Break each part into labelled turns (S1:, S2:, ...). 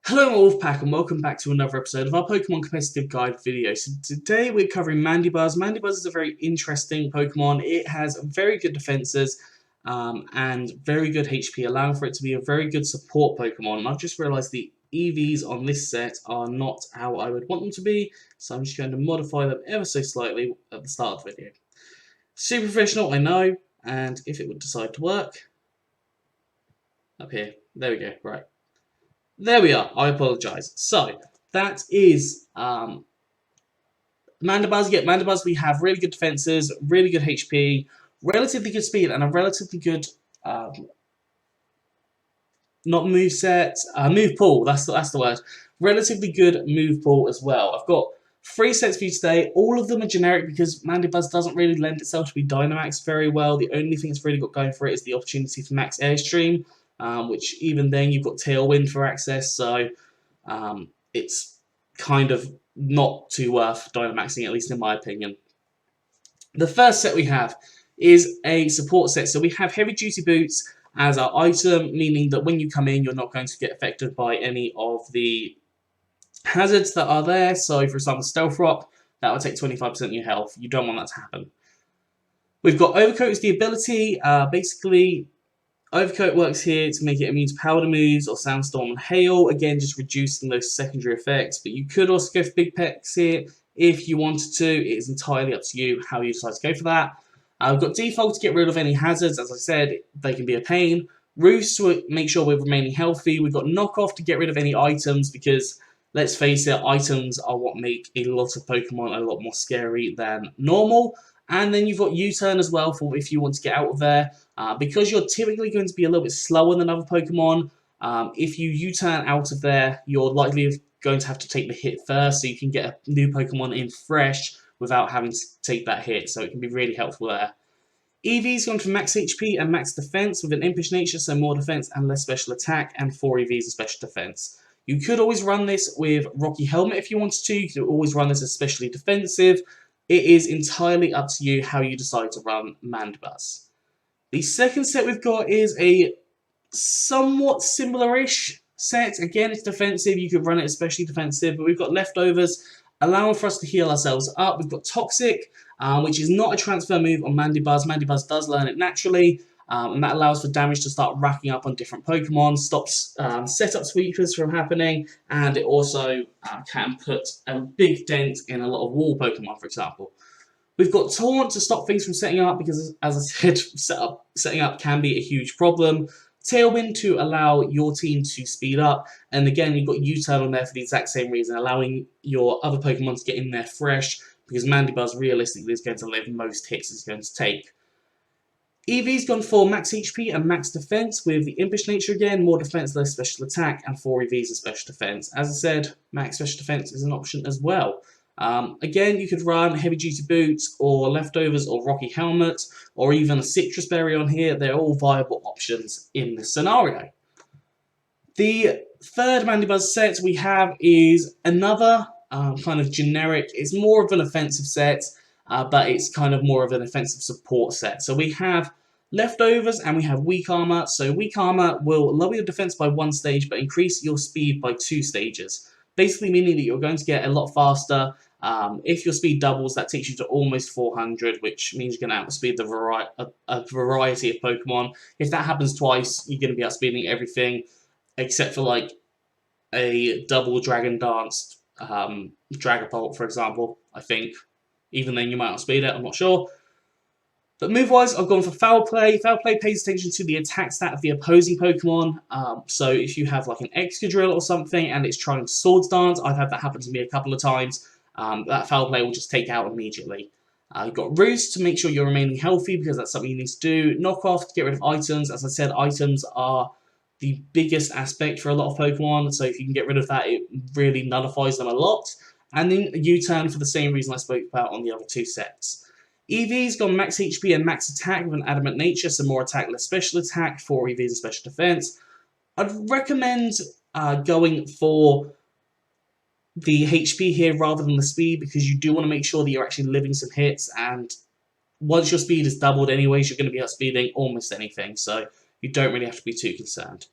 S1: Hello Wolfpack and welcome back to another episode of our Pokemon Competitive Guide video. So today we're covering Mandibuzz. Mandibuzz is a very interesting Pokemon. It has very good defenses and very good HP, allowing for it to be a very good support Pokemon. And I've just realised the EVs on this set are not how I would want them to be, so I'm just going to modify them ever so slightly at the start of the video. Super professional, I know, and if it would decide to work, up here, there we go, right. There we are, I apologise. So, that is Mandibuzz. Yeah, Mandibuzz, we have really good defences, really good HP, relatively good speed, and a relatively good, not moveset, move pool, that's the word. Relatively good move pool as well. I've got 3 sets for you today. All of them are generic because Mandibuzz doesn't really lend itself to be Dynamax very well. The only thing it's really got going for it is the opportunity for Max Airstream. Which even then you've got Tailwind for access, so it's kind of not too worth Dynamaxing, at least in my opinion. The first set we have is a support set, so we have Heavy Duty Boots as our item, meaning that when you come in, you're not going to get affected by any of the hazards that are there. So, for example, Stealth Rock, that will take 25% of your health. You don't want that to happen. We've got Overcoat as the ability, basically. Overcoat works here to make it immune to powder moves or sandstorm and hail, again just reducing those secondary effects, but you could also go for big pecks here if you wanted to. It is entirely up to you how you decide to go for that. We've got default to get rid of any hazards. As I said, they can be a pain. Roost to make sure we're remaining healthy. We've got knockoff to get rid of any items because, let's face it, items are what make a lot of Pokemon a lot more scary than normal. And then you've got U-turn as well for if you want to get out of there. Because you're typically going to be a little bit slower than other Pokemon, if you U-turn out of there, you're likely going to have to take the hit first, so you can get a new Pokemon in fresh without having to take that hit, so it can be really helpful there. EV's gone for max HP and max defense with an impish nature, so more defense and less special attack, and 4 EVs and special defense. You could always run this with Rocky Helmet if you wanted to. You could always run this especially defensive. It is entirely up to you how you decide to run Mandibuzz. The second set we've got is a somewhat similar-ish set. Again, it's defensive. You could run it especially defensive, but we've got leftovers, allowing for us to heal ourselves up. We've got Toxic, which is not a transfer move on Mandibuzz. Mandibuzz does learn it naturally, and that allows for damage to start racking up on different Pokemon, stops setup sweepers from happening, and it also can put a big dent in a lot of wall Pokemon, for example. We've got Taunt to stop things from setting up because, as I said, setting up can be a huge problem. Tailwind to allow your team to speed up. And again, you've got U-turn on there for the exact same reason, allowing your other Pokemon to get in there fresh because Mandibuzz realistically is going to live most hits it's going to take. EV's gone for max HP and max defense with the impish nature again, more defense, less special attack, and 4 EVs and special defense. As I said, max special defense is an option as well. Again, you could run Heavy Duty Boots or Leftovers or Rocky Helmet or even a Citrus Berry on here. They're all viable options in this scenario. The third Mandibuzz set we have is another kind of generic, it's more of an offensive set, but it's kind of more of an offensive support set. So we have Leftovers and we have Weak Armor. So Weak Armor will lower your defense by 1 stage but increase your speed by 2 stages. Basically meaning that you're going to get a lot faster. If your speed doubles, that takes you to almost 400, which means you're going to outspeed a variety of Pokemon. If that happens twice, you're going to be outspeeding everything, except for like a double Dragon Dance Dragapult, for example, I think. Even then, you might outspeed it, I'm not sure. But move-wise, I've gone for Foul Play. Foul Play pays attention to the attack stat of the opposing Pokemon. So if you have like an Excadrill or something and it's trying to Swords Dance, I've had that happen to me a couple of times. That Foul Play will just take out immediately. You've got Roost to make sure you're remaining healthy because that's something you need to do. Knockoff to get rid of items. As I said, items are the biggest aspect for a lot of Pokemon. So if you can get rid of that, it really nullifies them a lot. And then U-turn for the same reason I spoke about on the other 2 sets. EV's gone max HP and max attack with an adamant nature, so more attack, less special attack, 4 EVs and special defense. I'd recommend going for the HP here rather than the speed because you do want to make sure that you're actually living some hits, and once your speed is doubled anyways, you're going to be outspeeding almost anything, so you don't really have to be too concerned.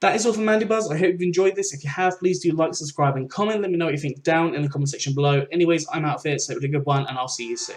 S1: That is all for Mandibuzz. I hope you've enjoyed this. If you have, please do like, subscribe, and comment. Let me know what you think down in the comment section below. Anyways, I'm out of here, so have a good one, and I'll see you soon.